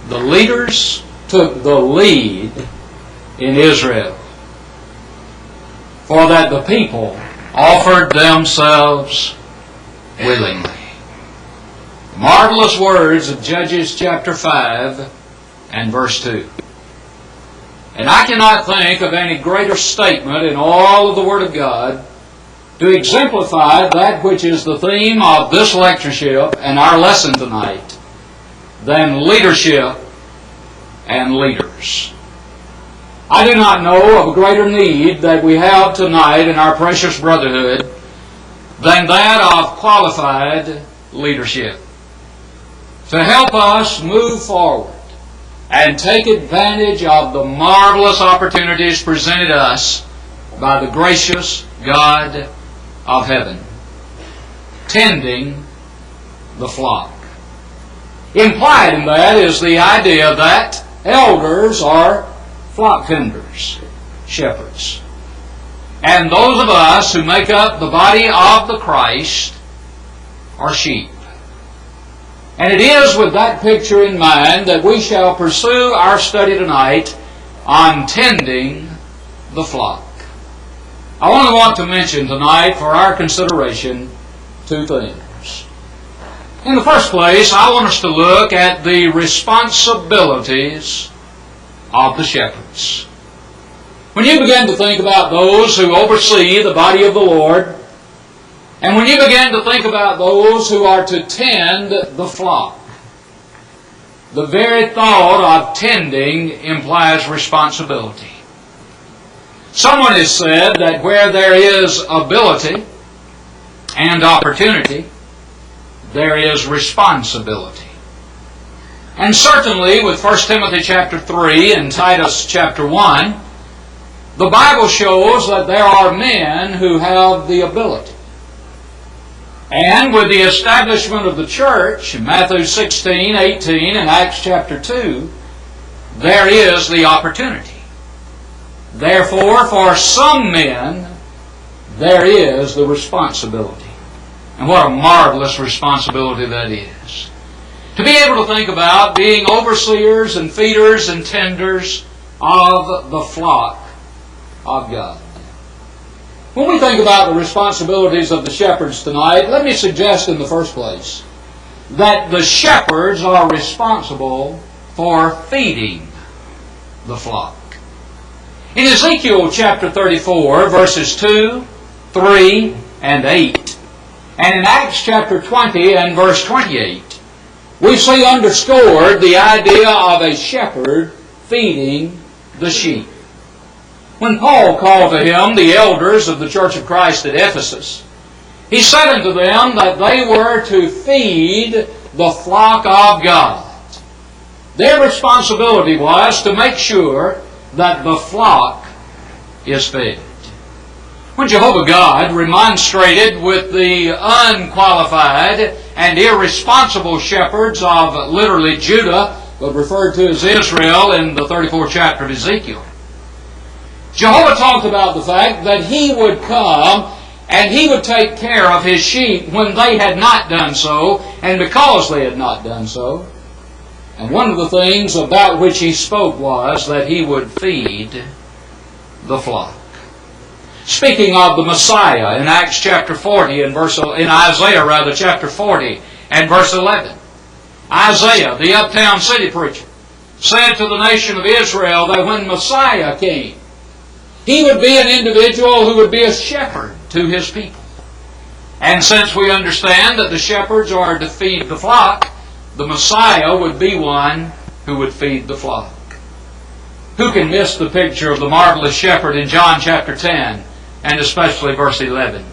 the leaders took the lead in Israel, for that the people offered themselves willingly. The marvelous words of Judges chapter 5 and verse 2. And I cannot think of any greater statement in all of the Word of God to exemplify that which is the theme of this lectureship and our lesson tonight than leadership and leaders. I do not know of a greater need that we have tonight in our precious brotherhood than that of qualified leadership to help us move forward and take advantage of the marvelous opportunities presented us by the gracious God of heaven. Tending the flock. Implied in that is the idea that elders are flock tenders, shepherds. And those of us who make up the body of the Christ are sheep. And it is with that picture in mind that we shall pursue our study tonight on tending the flock. I only want to mention tonight for our consideration two things. In the first place, I want us to look at the responsibilities of the shepherds. When you begin to think about those who oversee the body of the Lord, and when you begin to think about those who are to tend the flock, the very thought of tending implies responsibility. Someone has said that where there is ability and opportunity, there is responsibility. And certainly with 1 Timothy chapter 3 and Titus chapter 1, the Bible shows that there are men who have the ability. And with the establishment of the church in Matthew 16, 18, and Acts chapter 2, there is the opportunity. Therefore, for some men, there is the responsibility. And what a marvelous responsibility that is. To be able to think about being overseers and feeders and tenders of the flock of God. When we think about the responsibilities of the shepherds tonight, let me suggest in the first place that the shepherds are responsible for feeding the flock. In Ezekiel chapter 34, verses 2, 3, and 8, and in Acts chapter 20 and verse 28, we see underscored the idea of a shepherd feeding the sheep. When Paul called to him the elders of the Church of Christ at Ephesus, he said unto them that they were to feed the flock of God. Their responsibility was to make sure that the flock is fed. When Jehovah God remonstrated with the unqualified and irresponsible shepherds of literally Judah, but referred to as Israel in the 34th chapter of Ezekiel, Jehovah talked about the fact that He would come and He would take care of His sheep when they had not done so, and because they had not done so. And one of the things about which He spoke was that He would feed the flock. Speaking of the Messiah in Acts chapter 40 and Isaiah chapter 40 and verse 11. Isaiah, the uptown city preacher, said to the nation of Israel that when Messiah came, He would be an individual who would be a shepherd to His people. And since we understand that the shepherds are to feed the flock, the Messiah would be one who would feed the flock. Who can miss the picture of the marvelous shepherd in John chapter 10, and especially verse 11,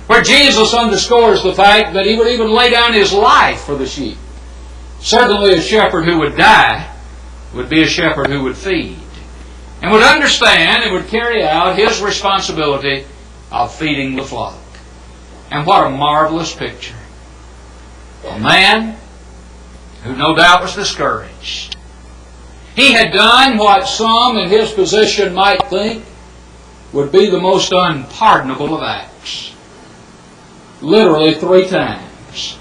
where Jesus underscores the fact that He would even lay down His life for the sheep. Certainly a shepherd who would die would be a shepherd who would feed, and would understand and would carry out His responsibility of feeding the flock. And what a marvelous picture. A man who no doubt was discouraged. He had done what some in his position might think would be the most unpardonable of acts. Literally 3 times.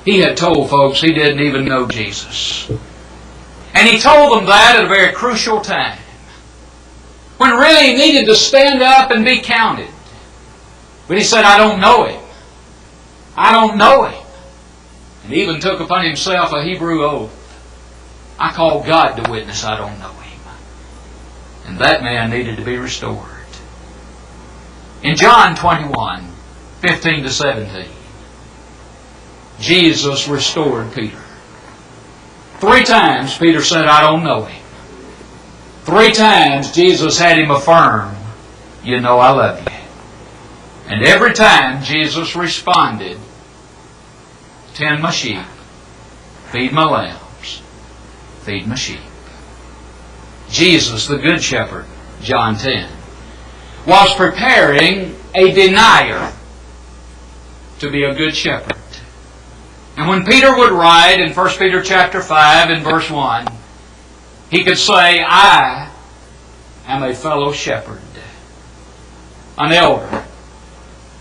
He had told folks he didn't even know Jesus. And he told them that at a very crucial time, when really he needed to stand up and be counted. But he said, I don't know him. I don't know him. And even took upon himself a Hebrew oath. I call God to witness I don't know him. And that man needed to be restored. In John 21, 15 to 17, Jesus restored Peter. 3 times Peter said, I don't know him. 3 times Jesus had him affirm, you know I love you. And every time Jesus responded, tend my sheep, feed my lambs, feed my sheep. Jesus, the Good Shepherd, John 10, was preparing a denier to be a good shepherd. And when Peter would write in 1 Peter chapter 5 in verse 1, he could say, I am a fellow shepherd, an elder,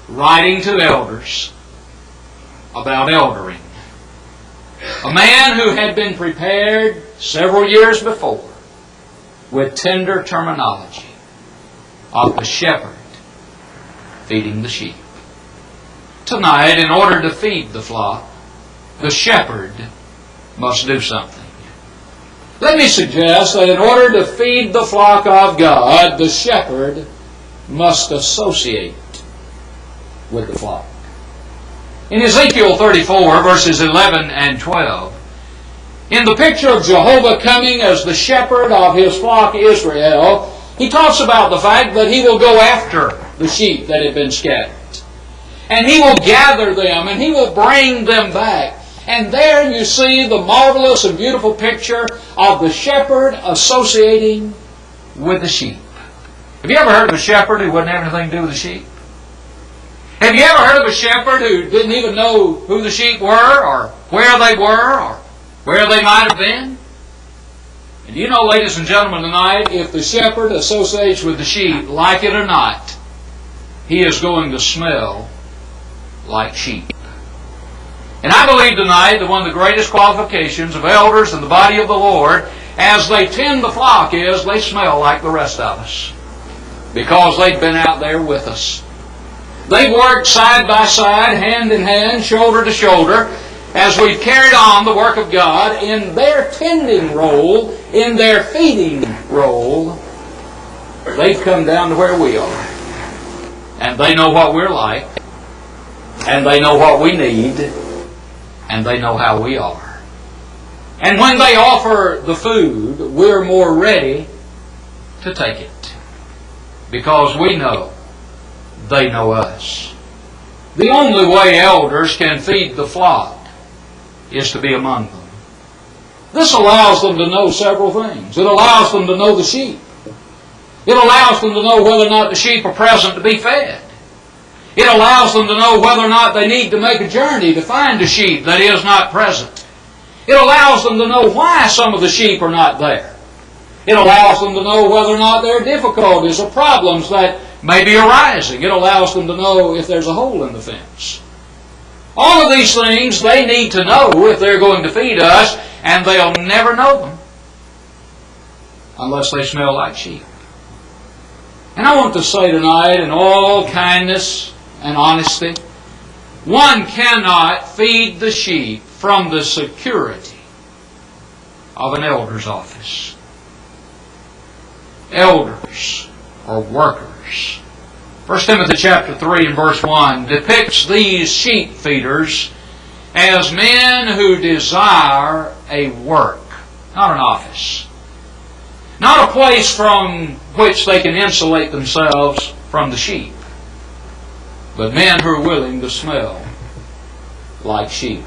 writing to elders about eldering. A man who had been prepared several years before with tender terminology of the shepherd feeding the sheep. Tonight, in order to feed the flock, the shepherd must do something. Let me suggest that in order to feed the flock of God, the shepherd must associate with the flock. In Ezekiel 34, verses 11 and 12, in the picture of Jehovah coming as the shepherd of his flock Israel, he talks about the fact that he will go after the sheep that had been scattered. And he will gather them and he will bring them back. And there you see the marvelous and beautiful picture of the shepherd associating with the sheep. Have you ever heard of a shepherd who wouldn't have anything to do with the sheep? Have you ever heard of a shepherd who didn't even know who the sheep were, or where they were, or where they might have been? And you know, ladies and gentlemen, tonight, if the shepherd associates with the sheep, like it or not, he is going to smell like sheep. And I believe tonight that one of the greatest qualifications of elders in the body of the Lord, as they tend the flock, is they smell like the rest of us. Because they've been out there with us. They've worked side by side, hand in hand, shoulder to shoulder, as we've carried on the work of God in their tending role, in their feeding role. They've come down to where we are. And they know what we're like. And they know what we need. And they know how we are. And when they offer the food, we're more ready to take it. Because we know they know us. The only way elders can feed the flock is to be among them. This allows them to know several things. It allows them to know the sheep. It allows them to know whether or not the sheep are present to be fed. It allows them to know whether or not they need to make a journey to find a sheep that is not present. It allows them to know why some of the sheep are not there. It allows them to know whether or not there are difficulties or problems that may be arising. It allows them to know if there's a hole in the fence. All of these things they need to know if they're going to feed us, and they'll never know them unless they smell like sheep. And I want to say tonight, in all kindness and honesty, one cannot feed the sheep from the security of an elder's office. Elders are workers. 1 Timothy chapter 3 and verse 1 depicts these sheep feeders as men who desire a work, not an office. Not a place from which they can insulate themselves from the sheep, but men who are willing to smell like sheep.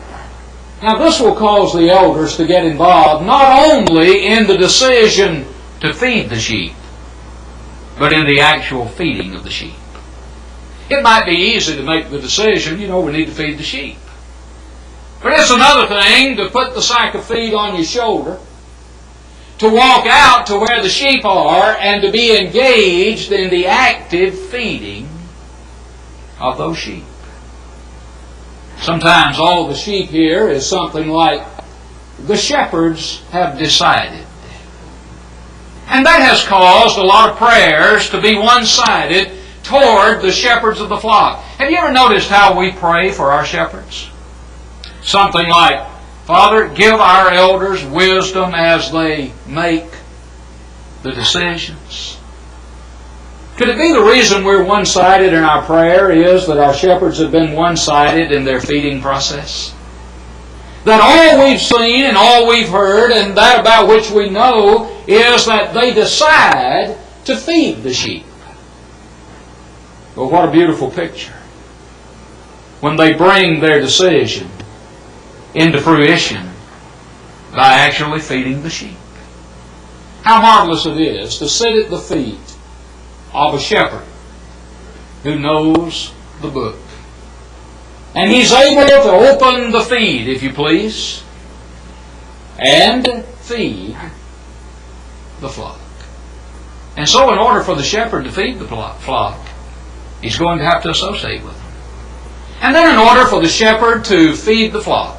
Now this will cause the elders to get involved not only in the decision to feed the sheep, but in the actual feeding of the sheep. It might be easy to make the decision, we need to feed the sheep. But it's another thing to put the sack of feed on your shoulder, to walk out to where the sheep are, and to be engaged in the active feeding of those sheep. Sometimes all the sheep here is something like the shepherds have decided. And that has caused a lot of prayers to be one-sided toward the shepherds of the flock. Have you ever noticed how we pray for our shepherds? Something like, Father, give our elders wisdom as they make the decisions. Could it be the reason we're one-sided in our prayer is that our shepherds have been one-sided in their feeding process? That all we've seen and all we've heard and that about which we know is that they decide to feed the sheep. But what a beautiful picture when they bring their decision into fruition by actually feeding the sheep. How marvelous it is to sit at the feet of a shepherd who knows the book. And he's able to open the feed, if you please, and feed the flock. And so in order for the shepherd to feed the flock, he's going to have to associate with them. And then in order for the shepherd to feed the flock,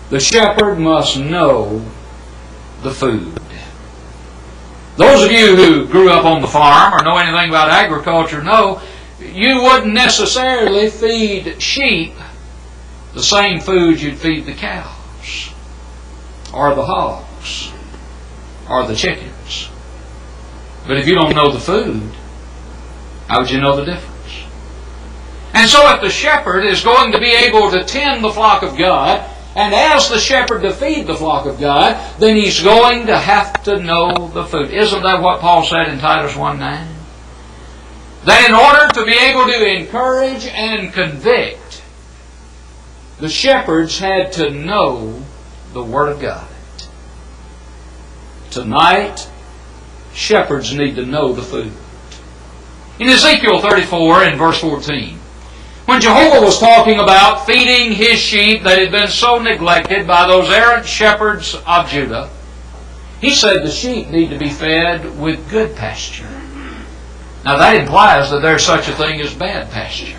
the shepherd must know the food. Those of you who grew up on the farm or know anything about agriculture know you wouldn't necessarily feed sheep the same food you'd feed the cows or the hogs or the chickens. But if you don't know the food, how would you know the difference? And so if the shepherd is going to be able to tend the flock of God, and as the shepherd to feed the flock of God, then he's going to have to know the food. Isn't that what Paul said in Titus 1:9? That in order to be able to encourage and convict, the shepherds had to know the Word of God. Tonight, shepherds need to know the food. In Ezekiel 34 and verse 14, when Jehovah was talking about feeding His sheep that had been so neglected by those errant shepherds of Judah, He said the sheep need to be fed with good pasture. Now that implies that there's such a thing as bad pasture.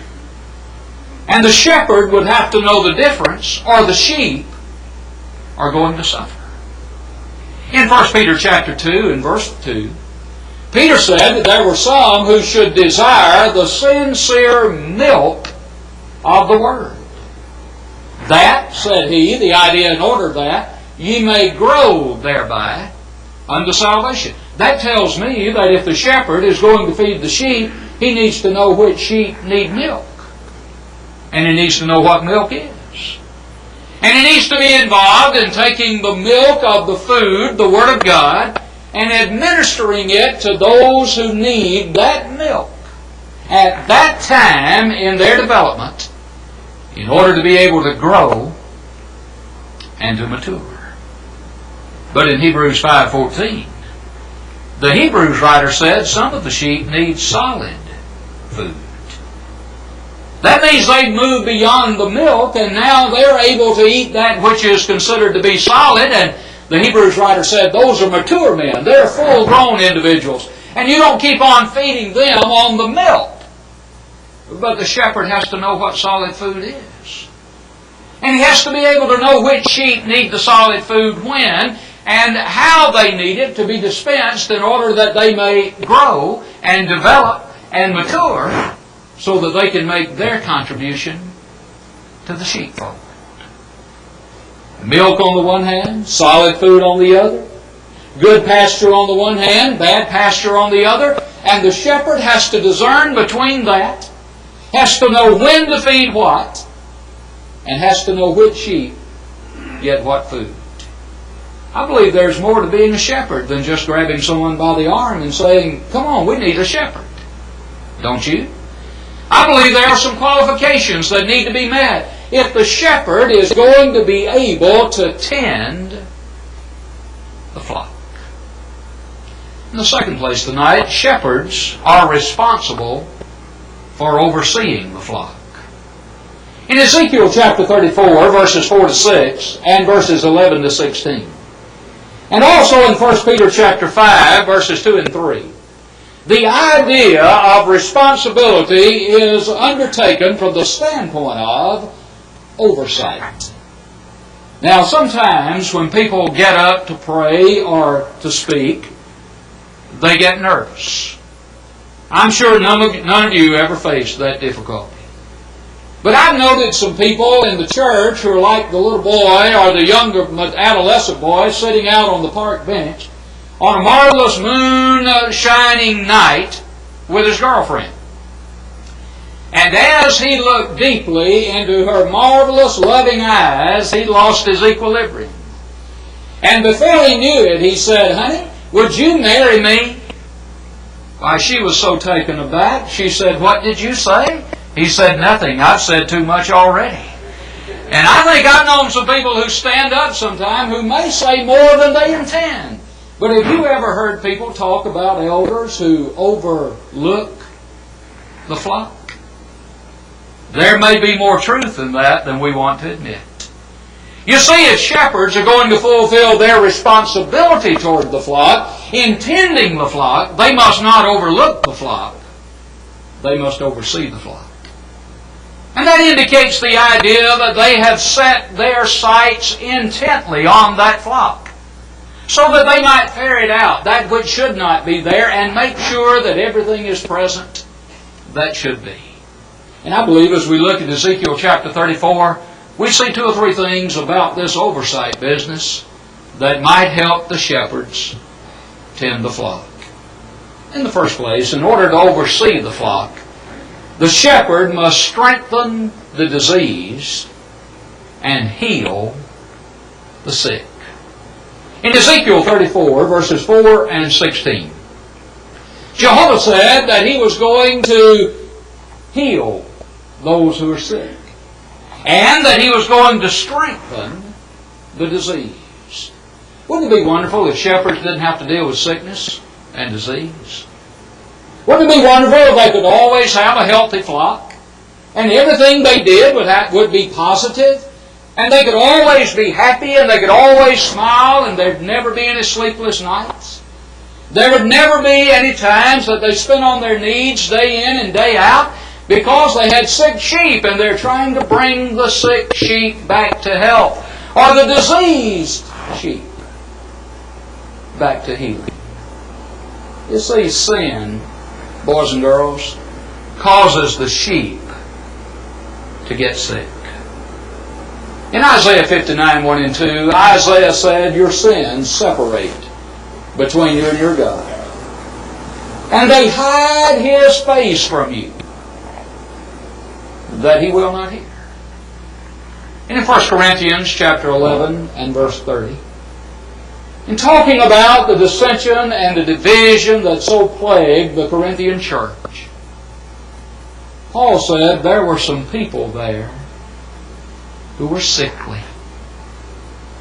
And the shepherd would have to know the difference, or the sheep are going to suffer. In 1 Peter chapter 2 and verse 2, Peter said that there were some who should desire the sincere milk of the Word. That, said he, the idea in order that ye may grow thereby unto salvation. That tells me that if the shepherd is going to feed the sheep, he needs to know which sheep need milk. And he needs to know what milk is. And he needs to be involved in taking the milk of the food, the Word of God, and administering it to those who need that milk at that time in their development in order to be able to grow and to mature. But in Hebrews 5:14, the Hebrews writer said some of the sheep need solid food. That means they've moved beyond the milk and now they're able to eat that which is considered to be solid, and the Hebrews writer said those are mature men. They're full-grown individuals. And you don't keep on feeding them on the milk. But the shepherd has to know what solid food is. And he has to be able to know which sheep need the solid food when and how they need it to be dispensed in order that they may grow and develop and mature so that they can make their contribution to the sheepfold. Milk on the one hand, solid food on the other, good pasture on the one hand, bad pasture on the other, and the shepherd has to discern between that, has to know when to feed what, and has to know which sheep get what food. I believe there's more to being a shepherd than just grabbing someone by the arm and saying, come on, we need a shepherd. Don't you? I believe there are some qualifications that need to be met if the shepherd is going to be able to tend the flock. In the second place tonight, shepherds are responsible for overseeing the flock. In Ezekiel chapter 34, verses 4 to 6, and verses 11 to 16, and also in 1 Peter chapter 5, verses 2 and 3, the idea of responsibility is undertaken from the standpoint of oversight. Now, sometimes when people get up to pray or to speak, they get nervous. I'm sure none of you ever faced that difficulty. But I've noted some people in the church who are like the little boy or the younger adolescent boy sitting out on the park bench on a marvelous moon-shining night with his girlfriend. And as he looked deeply into her marvelous, loving eyes, he lost his equilibrium. And before he knew it, he said, "Honey, would you marry me?" Why, she was so taken aback. She said, "What did you say?" He said, "Nothing. I've said too much already." And I think I've known some people who stand up sometime who may say more than they intend. But have you ever heard people talk about elders who overlook the flock? There may be more truth in that than we want to admit. You see, if shepherds are going to fulfill their responsibility toward the flock, in tending the flock, they must not overlook the flock. They must oversee the flock. And that indicates the idea that they have set their sights intently on that flock, so that they might ferret out that which should not be there and make sure that everything is present that should be. And I believe as we look at Ezekiel chapter 34, we see 2 or 3 things about this oversight business that might help the shepherds tend the flock. In the first place, in order to oversee the flock, the shepherd must strengthen the diseased and heal the sick. In Ezekiel 34, verses 4 and 16, Jehovah said that He was going to heal those who are sick, and that He was going to strengthen the disease. Wouldn't it be wonderful if shepherds didn't have to deal with sickness and disease? Wouldn't it be wonderful if they could always have a healthy flock, and everything they did would be positive, and they could always be happy, and they could always smile, and there'd never be any sleepless nights? There would never be any times that they spent on their knees day in and day out because they had sick sheep and they're trying to bring the sick sheep back to health, or the diseased sheep back to healing. You see, sin, boys and girls, causes the sheep to get sick. In Isaiah 59, 1 and 2, Isaiah said, "Your sins separate between you and your God, and they hide His face from you, that He will not hear." And in 1 Corinthians chapter 11 and verse 30, in talking about the dissension and the division that so plagued the Corinthian church, Paul said there were some people there who were sickly,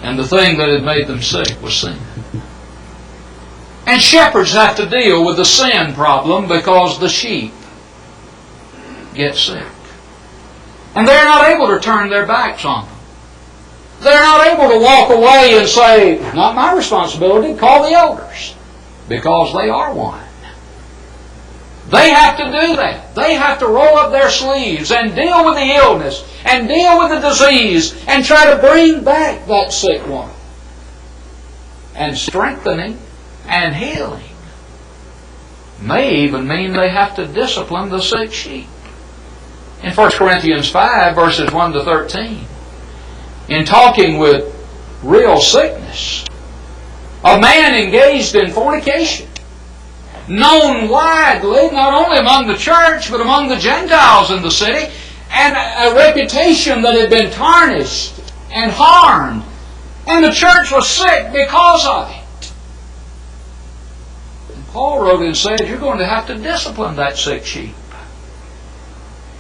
and the thing that had made them sick was sin. And shepherds have to deal with the sin problem because the sheep get sick. And they're not able to turn their backs on them. They're not able to walk away and say, "Not my responsibility, call the elders," because they are one. They have to do that. They have to roll up their sleeves and deal with the illness and deal with the disease and try to bring back that sick one. And strengthening and healing may even mean they have to discipline the sick sheep. In 1 Corinthians 5, verses 1 to 13, in talking with real sickness, a man engaged in fornication, known widely, not only among the church, but among the Gentiles in the city, and a reputation that had been tarnished and harmed, and the church was sick because of it. And Paul wrote and said, "You're going to have to discipline that sick sheep.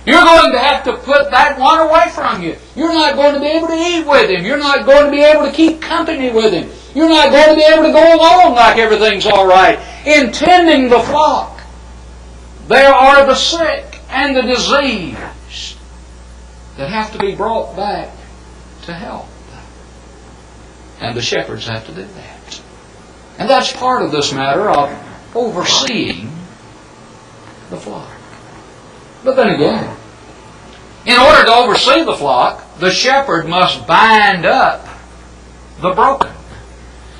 You're going to have to put that one away from you. You're not going to be able to eat with him. You're not going to be able to keep company with him. You're not going to be able to go along like everything's all right." In tending the flock, there are the sick and the diseased that have to be brought back to health. And the shepherds have to do that. And that's part of this matter of overseeing the flock. But then again, in order to oversee the flock, the shepherd must bind up the broken.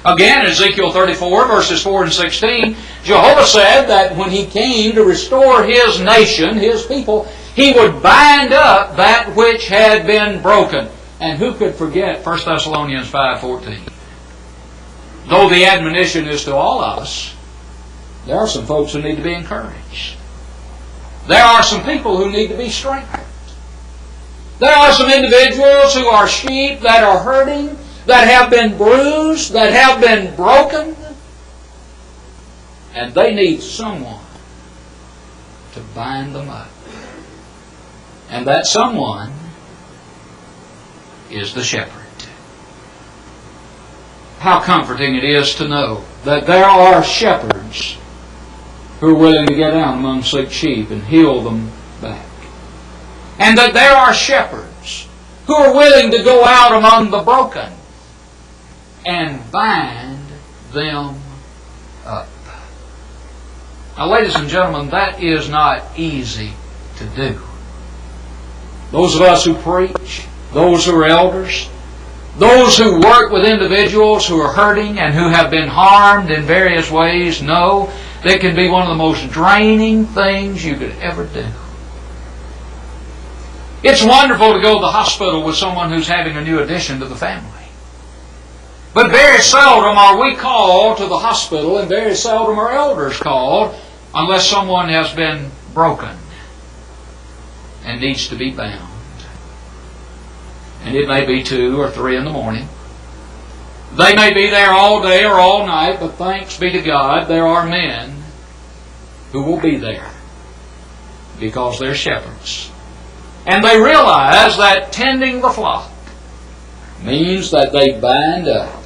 Again, Ezekiel 34, verses 4 and 16, Jehovah said that when He came to restore His nation, His people, He would bind up that which had been broken. And who could forget 1 Thessalonians 5:14? Though the admonition is to all of us, there are some folks who need to be encouraged. There are some people who need to be strengthened. There are some individuals who are sheep that are hurting, that have been bruised, that have been broken, and they need someone to bind them up. And that someone is the shepherd. How comforting it is to know that there are shepherds who are willing to get out among sick sheep and heal them back. And that there are shepherds who are willing to go out among the broken and bind them up. Now, ladies and gentlemen, that is not easy to do. Those of us who preach, those who are elders, those who work with individuals who are hurting and who have been harmed in various ways know that can be one of the most draining things you could ever do. It's wonderful to go to the hospital with someone who's having a new addition to the family. But very seldom are we called to the hospital, and very seldom are elders called unless someone has been broken and needs to be bound. And it may be 2 or 3 in the morning. They may be there all day or all night, but thanks be to God, there are men who will be there because they're shepherds. And they realize that tending the flock means that they bind up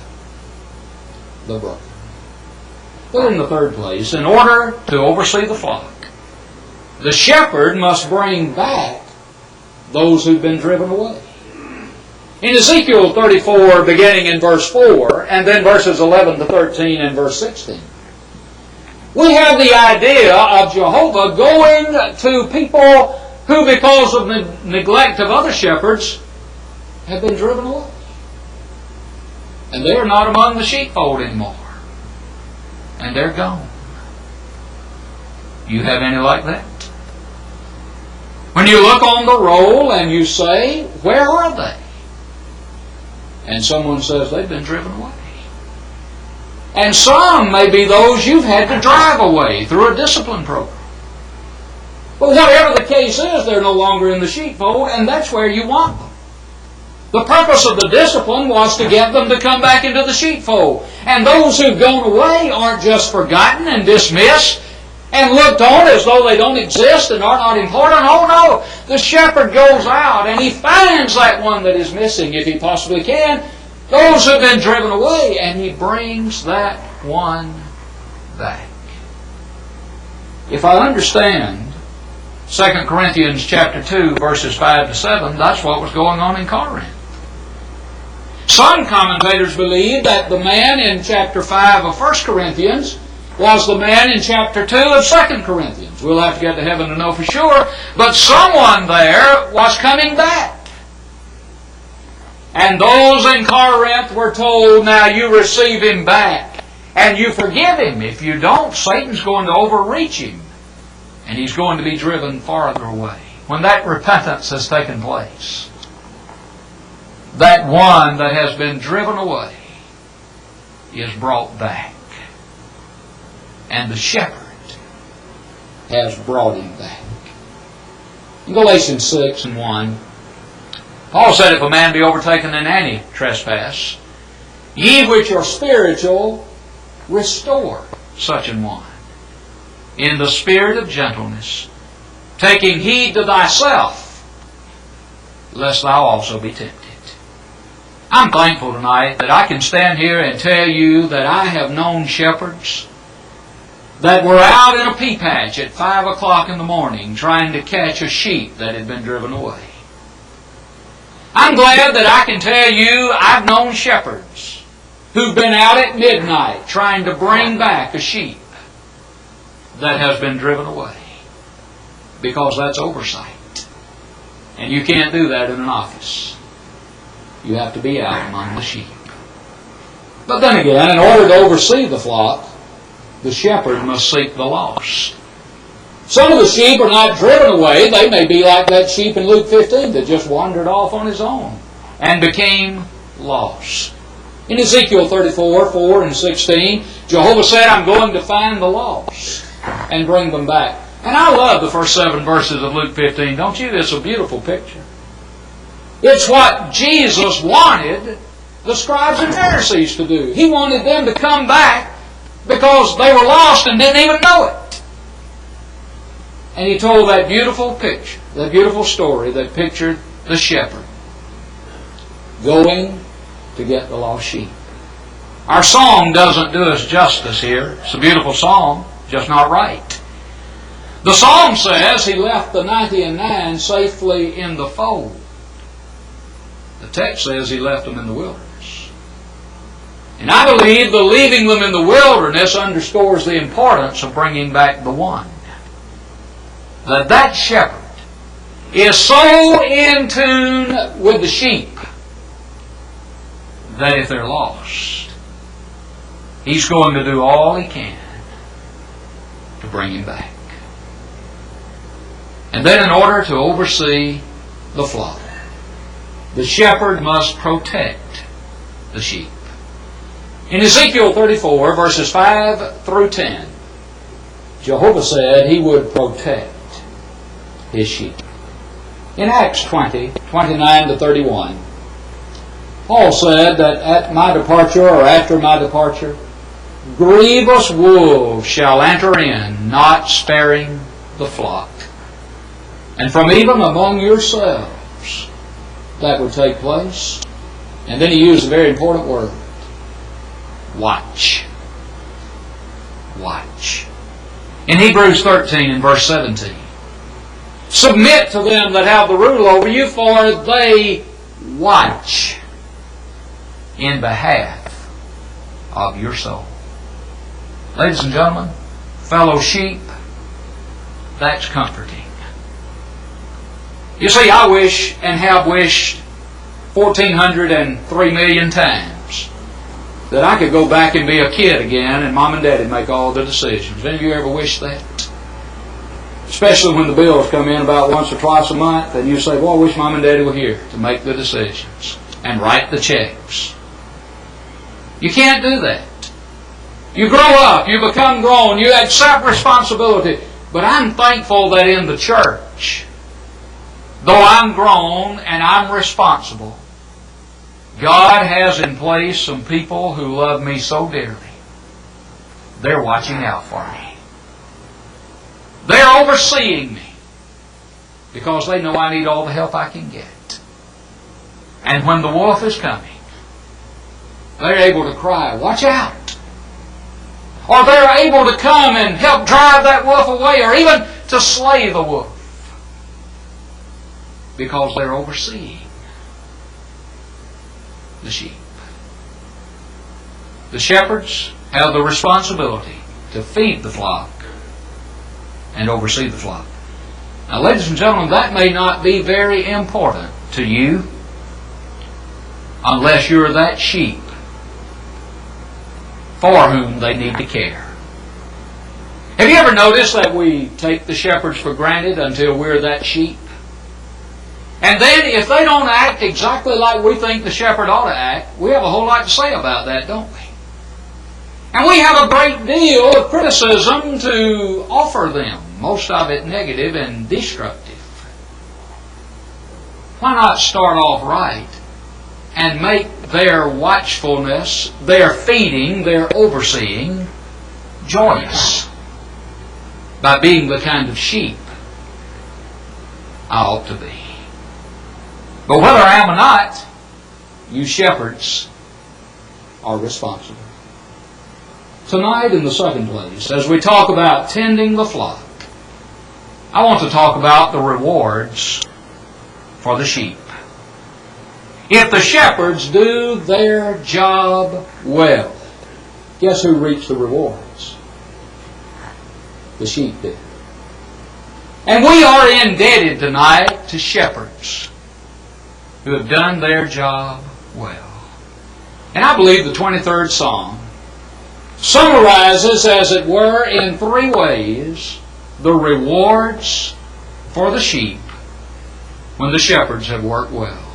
the broken. But in the third place, in order to oversee the flock, the shepherd must bring back those who've been driven away. In Ezekiel 34, beginning in verse 4, and then verses 11 to 13 and verse 16, we have the idea of Jehovah going to people who, because of the neglect of other shepherds, have been driven away. And they are not among the sheepfold anymore. And they're gone. You have any like that? When you look on the roll and you say, where are they? And someone says they've been driven away. And some may be those you've had to drive away through a discipline program. But whatever the case is, they're no longer in the sheepfold, and that's where you want them. The purpose of the discipline was to get them to come back into the sheepfold. And those who've gone away aren't just forgotten and dismissed and looked on as though they don't exist and are not important. Oh no! The shepherd goes out and he finds that one that is missing, if he possibly can, those who've been driven away, and he brings that one back. If I understand 2 Corinthians chapter 2, verses 5 to 7, that's what was going on in Corinth. Some commentators believe that the man in chapter 5 of 1 Corinthians was the man in chapter 2 of 2 Corinthians. We'll have to get to heaven to know for sure. But someone there was coming back. And those in Corinth were told, now you receive him back and you forgive him. If you don't, Satan's going to overreach him. And he's going to be driven farther away. When that repentance has taken place, that one that has been driven away is brought back. And the shepherd has brought him back. In Galatians 6 and 1, Paul said, if a man be overtaken in any trespass, ye which are spiritual, restore such an one in the spirit of gentleness, taking heed to thyself, lest thou also be tempted. I'm thankful tonight that I can stand here and tell you that I have known shepherds that were out in a pea patch at 5 o'clock in the morning trying to catch a sheep that had been driven away. I'm glad that I can tell you I've known shepherds who've been out at midnight trying to bring back a sheep that has been driven away. Because that's oversight. And you can't do that in an office. You have to be out among the sheep. But then again, in order to oversee the flock, the shepherd must seek the lost. Some of the sheep are not driven away. They may be like that sheep in Luke 15 that just wandered off on his own and became lost. In Ezekiel 34, 4 and 16, Jehovah said, I'm going to find the lost and bring them back. And I love the first 7 verses of Luke 15, don't you? It's a beautiful picture. It's what Jesus wanted the scribes and Pharisees to do. He wanted them to come back because they were lost and didn't even know it. And He told that beautiful picture, that beautiful story that pictured the shepherd going to get the lost sheep. Our song doesn't do us justice here. It's a beautiful song, just not right. The song says He left the 99 safely in the fold. The text says He left them in the wilderness. And I believe the leaving them in the wilderness underscores the importance of bringing back the one. That shepherd is so in tune with the sheep that if they're lost, He's going to do all He can to bring him back. And then in order to oversee the flock, the shepherd must protect the sheep. In Ezekiel 34, verses 5 through 10, Jehovah said He would protect His sheep. In Acts 20, 29 to 31, Paul said that at my departure, or after my departure, grievous wolves shall enter in, not sparing the flock. And from even among yourselves that would take place. And then he used a very important word. Watch. Watch. In Hebrews 13 and verse 17, submit to them that have the rule over you, for they watch in behalf of your soul. Ladies and gentlemen, fellow sheep, that's comforting. You see, I wish and have wished 1,403 million times that I could go back and be a kid again and Mom and Daddy make all the decisions. Any of you ever wish that? Especially when the bills come in about once or twice a month and you say, well, I wish Mom and Daddy were here to make the decisions and write the checks. You can't do that. You grow up, you become grown, you accept responsibility. But I'm thankful that in the church, though I'm grown and I'm responsible, God has in place some people who love me so dearly. They're watching out for me. They're overseeing me because they know I need all the help I can get. And when the wolf is coming, they're able to cry, watch out. Or they're able to come and help drive that wolf away, or even to slay the wolf, because they're overseeing the sheep. The shepherds have the responsibility to feed the flock and oversee the flock. Now, ladies and gentlemen, that may not be very important to you unless you're that sheep for whom they need to care. Have you ever noticed that we take the shepherds for granted until we're that sheep? And then if they don't act exactly like we think the shepherd ought to act, we have a whole lot to say about that, don't we? And we have a great deal of criticism to offer them, most of it negative and destructive. Why not start off right and make their watchfulness, their feeding, their overseeing joyous by being the kind of sheep I ought to be? But whether I am or not, you shepherds are responsible. Tonight, in the second place, as we talk about tending the flock, I want to talk about the rewards for the sheep. If the shepherds do their job well, guess who reaps the rewards? The sheep did. And we are indebted tonight to shepherds who have done their job well. And I believe the 23rd Psalm summarizes, as it were, in three ways, the rewards for the sheep when the shepherds have worked well.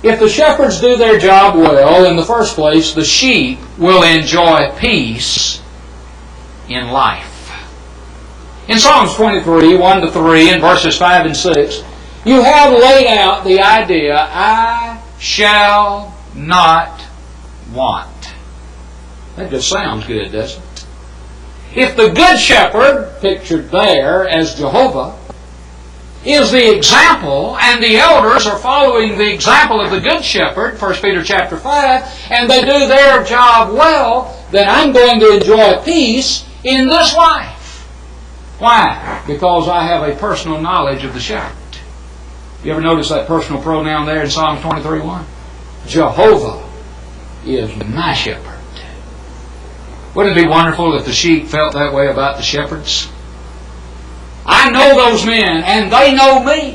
If the shepherds do their job well, in the first place, the sheep will enjoy peace in life. In Psalms 23, 1-3, and verses 5 and 6, you have laid out the idea, I shall not want. That just sounds good, doesn't it? If the Good Shepherd, pictured there as Jehovah, is the example, and the elders are following the example of the Good Shepherd, 1 Peter chapter 5, and they do their job well, then I'm going to enjoy peace in this life. Why? Because I have a personal knowledge of the shepherd. You ever notice that personal pronoun there in Psalms 23:1? Jehovah is my shepherd. Wouldn't it be wonderful if the sheep felt that way about the shepherds? I know those men, and they know me.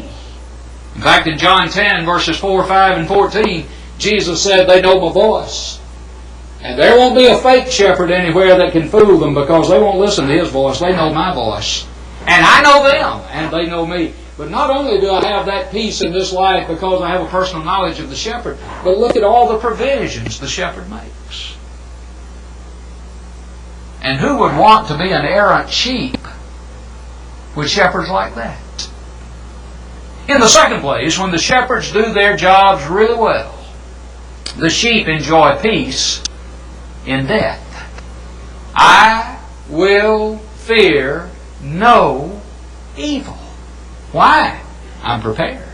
In fact, in John 10, verses 4, 5, and 14, Jesus said, they know my voice. And there won't be a fake shepherd anywhere that can fool them, because they won't listen to his voice. They know my voice. And I know them, and they know me. But not only do I have that peace in this life because I have a personal knowledge of the shepherd, but look at all the provisions the shepherd makes. And who would want to be an errant sheep with shepherds like that? In the second place, when the shepherds do their jobs really well, the sheep enjoy peace in death. I will fear no evil. Why? I'm prepared.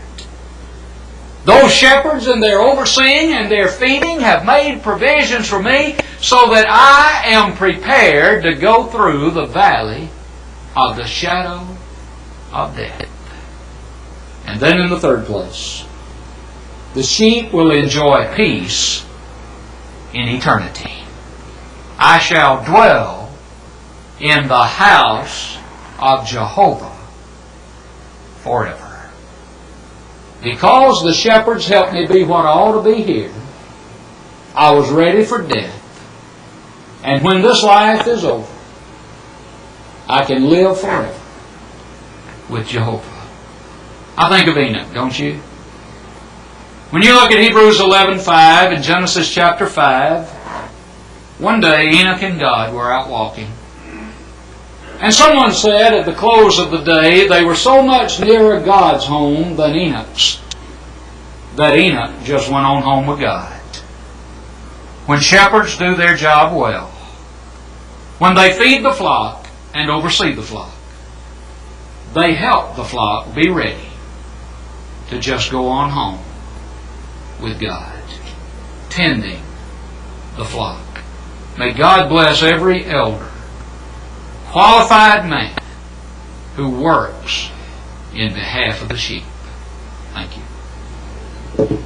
Those shepherds and their overseeing and their feeding have made provisions for me so that I am prepared to go through the valley of the shadow of death. And then in the third place, the sheep will enjoy peace in eternity. I shall dwell in the house of Jehovah forever. Because the shepherds helped me be what I ought to be here, I was ready for death. And when this life is over, I can live forever with Jehovah. I think of Enoch, don't you? When you look at Hebrews 11:5 and Genesis chapter 5, one day Enoch and God were out walking. And someone said at the close of the day they were so much nearer God's home than Enoch's that Enoch just went on home with God. When shepherds do their job well, when they feed the flock and oversee the flock, they help the flock be ready to just go on home with God, tending the flock. May God bless every elder, qualified man who works in behalf of the sheep. Thank you.